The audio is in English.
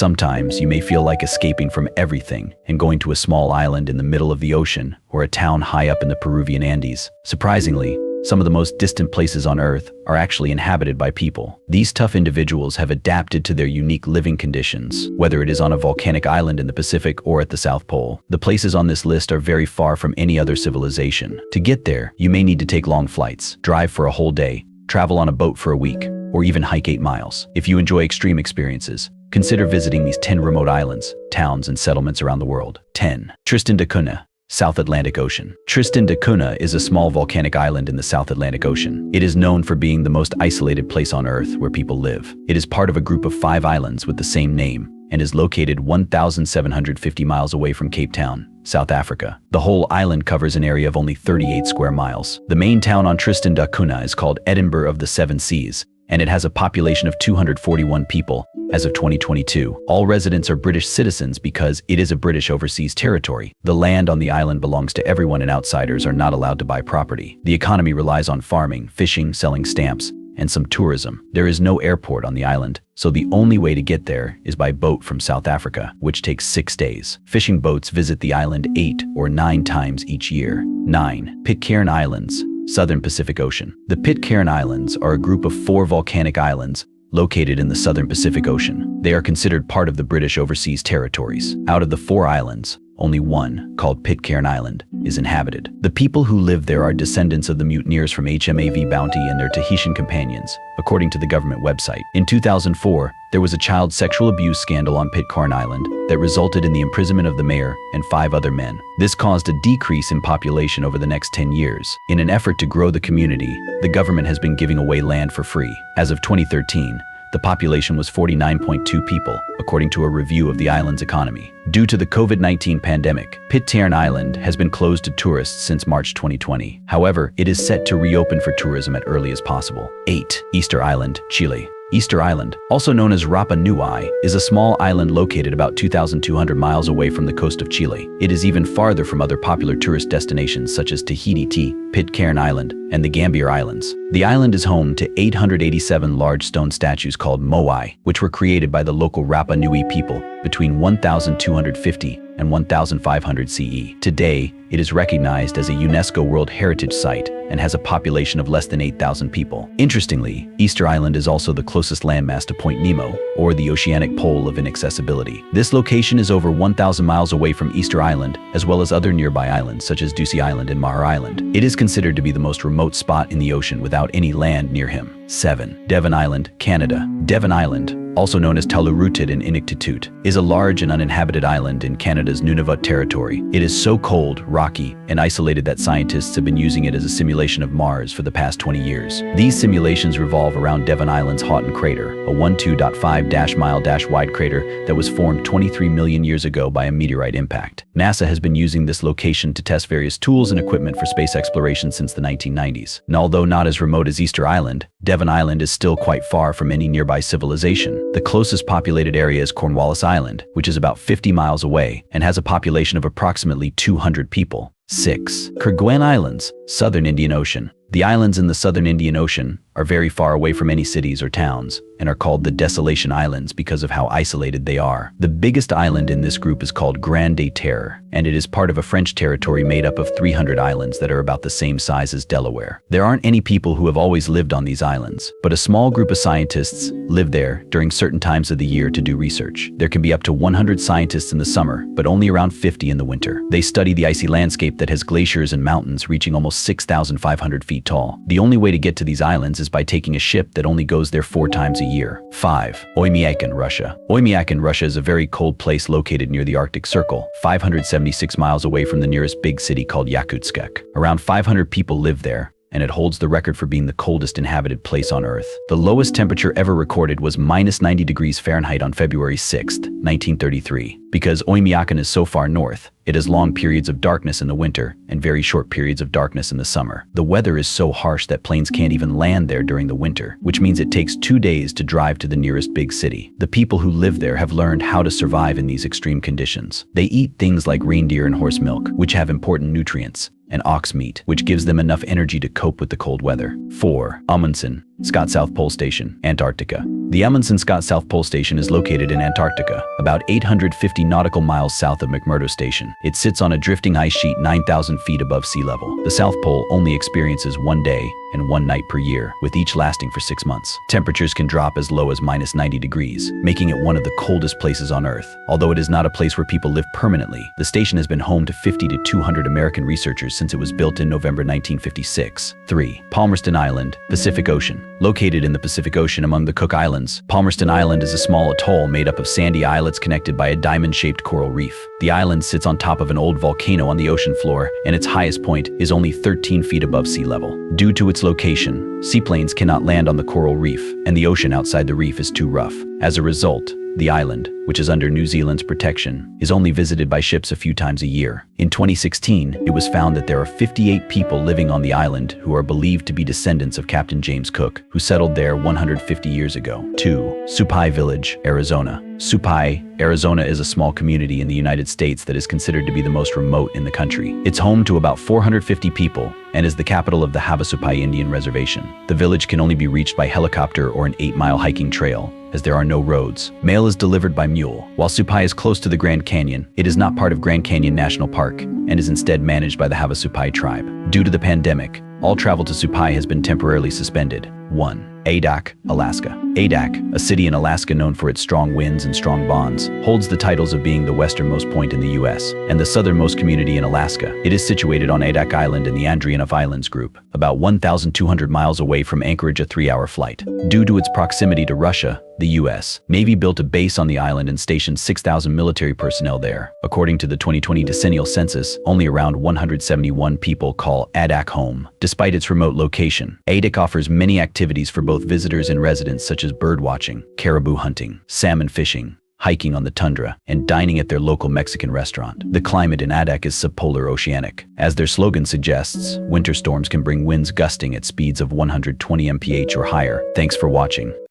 Sometimes you may feel like escaping from everything and going to a small island in the middle of the ocean or a town high up in the Peruvian Andes. Surprisingly, some of the most distant places on Earth are actually inhabited by people. These tough individuals have adapted to their unique living conditions, whether it is on a volcanic island in the Pacific or at the South Pole. The places on this list are very far from any other civilization. To get there, you may need to take long flights, drive for a whole day, travel on a boat for a week, or even hike 8 miles. If you enjoy extreme experiences, consider visiting these 10 remote islands, towns, and settlements around the world. 10. Tristan da Cunha, South Atlantic Ocean. Tristan da Cunha is a small volcanic island in the South Atlantic Ocean. It is known for being the most isolated place on Earth where people live. It is part of a group of 5 islands with the same name and is located 1,750 miles away from Cape Town, South Africa. The whole island covers an area of only 38 square miles. The main town on Tristan da Cunha is called Edinburgh of the Seven Seas, and it has a population of 241 people as of 2022. All residents are British citizens because it is a British overseas territory. The land on the island belongs to everyone and outsiders are not allowed to buy property. The economy relies on farming, fishing, selling stamps, and some tourism. There is no airport on the island, so the only way to get there is by boat from South Africa, which takes 6 days. Fishing boats visit the island 8 or 9 times each year. 9. Pitcairn Islands, Southern Pacific Ocean. The Pitcairn Islands are a group of 4 volcanic islands located in the Southern Pacific Ocean. They are considered part of the British overseas territories. Out of the 4 islands, only one, called Pitcairn Island, is inhabited. The people who live there are descendants of the mutineers from HMAV Bounty and their Tahitian companions, according to the government website. In 2004, there was a child sexual abuse scandal on Pitcairn Island that resulted in the imprisonment of the mayor and 5 other men. This caused a decrease in population over the next 10 years. In an effort to grow the community, the government has been giving away land for free. As of 2013, the population was 49.2 people, according to a review of the island's economy. Due to the COVID-19 pandemic, Pitcairn Island has been closed to tourists since March 2020. However, it is set to reopen for tourism as early as possible. 8. Easter Island, Chile. Easter Island, also known as Rapa Nui, is a small island located about 2,200 miles away from the coast of Chile. It is even farther from other popular tourist destinations such as Tahiti, Pitcairn Island, and the Gambier Islands. The island is home to 887 large stone statues called moai, which were created by the local Rapa Nui people between 1,250 and 1,500 CE. Today, it is recognized as a UNESCO World Heritage Site and has a population of less than 8,000 people. Interestingly, Easter Island is also the closest landmass to Point Nemo, or the oceanic pole of inaccessibility. This location is over 1,000 miles away from Easter Island, as well as other nearby islands such as Ducie Island and Maher Island. It is considered to be the most remote spot in the ocean without any land near him. 7. Devon Island, Canada. Devon Island, also known as Taulurutut in Inuktitut, is a large and uninhabited island in Canada's Nunavut territory. It is so cold, rocky, and isolated that scientists have been using it as a simulation of Mars for the past 20 years. These simulations revolve around Devon Island's Houghton crater, a 12.5-mile-wide crater that was formed 23 million years ago by a meteorite impact. NASA has been using this location to test various tools and equipment for space exploration since the 1990s. And although not as remote as Easter Island, Devon Island is still quite far from any nearby civilization. The closest populated area is Cornwallis Island, which is about 50 miles away and has a population of approximately 200 people. 6. Kerguelen Islands, Southern Indian Ocean. The islands in the Southern Indian Ocean are very far away from any cities or towns and are called the Desolation Islands because of how isolated they are. The biggest island in this group is called Grande de Terre, and it is part of a French territory made up of 300 islands that are about the same size as Delaware. There aren't any people who have always lived on these islands, but a small group of scientists live there during certain times of the year to do research. There can be up to 100 scientists in the summer, but only around 50 in the winter. They study the icy landscape that has glaciers and mountains reaching almost 6,500 feet tall. The only way to get to these islands is by taking a ship that only goes there 4 times a year. 5. Oymyakon, Russia. Oymyakon, Russia is a very cold place located near the Arctic Circle, 576 miles away from the nearest big city called Yakutsk. Around 500 people live there, and it holds the record for being the coldest inhabited place on Earth. The lowest temperature ever recorded was -90 degrees Fahrenheit on February 6, 1933. Because Oymyakon is so far north, it has long periods of darkness in the winter and very short periods of darkness in the summer. The weather is so harsh that planes can't even land there during the winter, which means it takes 2 days to drive to the nearest big city. The people who live there have learned how to survive in these extreme conditions. They eat things like reindeer and horse milk, which have important nutrients, and ox meat, which gives them enough energy to cope with the cold weather. 4. Amundsen, Scott South Pole Station, Antarctica. The Amundsen Scott South Pole Station is located in Antarctica, about 850 nautical miles south of McMurdo Station. It sits on a drifting ice sheet 9,000 feet above sea level. The South Pole only experiences one day and one night per year, with each lasting for 6 months. Temperatures can drop as low as -90 degrees, making it one of the coldest places on Earth. Although it is not a place where people live permanently, the station has been home to 50 to 200 American researchers since it was built in November 1956. 3. Palmerston Island, Pacific Ocean. Located in the Pacific Ocean among the Cook Islands, Palmerston Island is a small atoll made up of sandy islets connected by a diamond-shaped coral reef. The island sits on top of an old volcano on the ocean floor, and its highest point is only 13 feet above sea level. Due to its location, seaplanes cannot land on the coral reef, and the ocean outside the reef is too rough. As a result, the island, which is under New Zealand's protection, is only visited by ships a few times a year. In 2016, it was found that there are 58 people living on the island who are believed to be descendants of Captain James Cook, who settled there 150 years ago. 2. Supai Village, Arizona. Supai, Arizona is a small community in the United States that is considered to be the most remote in the country. It's home to about 450 people and is the capital of the Havasupai Indian Reservation. The village can only be reached by helicopter or an 8-mile hiking trail, as there are no roads. Mail is delivered by mule. While Supai is close to the Grand Canyon, it is not part of Grand Canyon National Park and is instead managed by the Havasupai tribe. Due to the pandemic, all travel to Supai has been temporarily suspended. 1. Adak, Alaska. Adak, a city in Alaska known for its strong winds and strong bonds, holds the titles of being the westernmost point in the U.S. and the southernmost community in Alaska. It is situated on Adak Island in the Andreanof Islands group, about 1,200 miles away from Anchorage, a 3-hour flight. Due to its proximity to Russia, the U.S. Navy built a base on the island and stationed 6,000 military personnel there. According to the 2020 decennial census, only around 171 people call Adak home. Despite its remote location, Adak offers many activities for both visitors and residents, such as bird watching, caribou hunting, salmon fishing, hiking on the tundra, and dining at their local Mexican restaurant. The climate in Adak is subpolar oceanic. As their slogan suggests, winter storms can bring winds gusting at speeds of 120 mph or higher. Thanks for watching.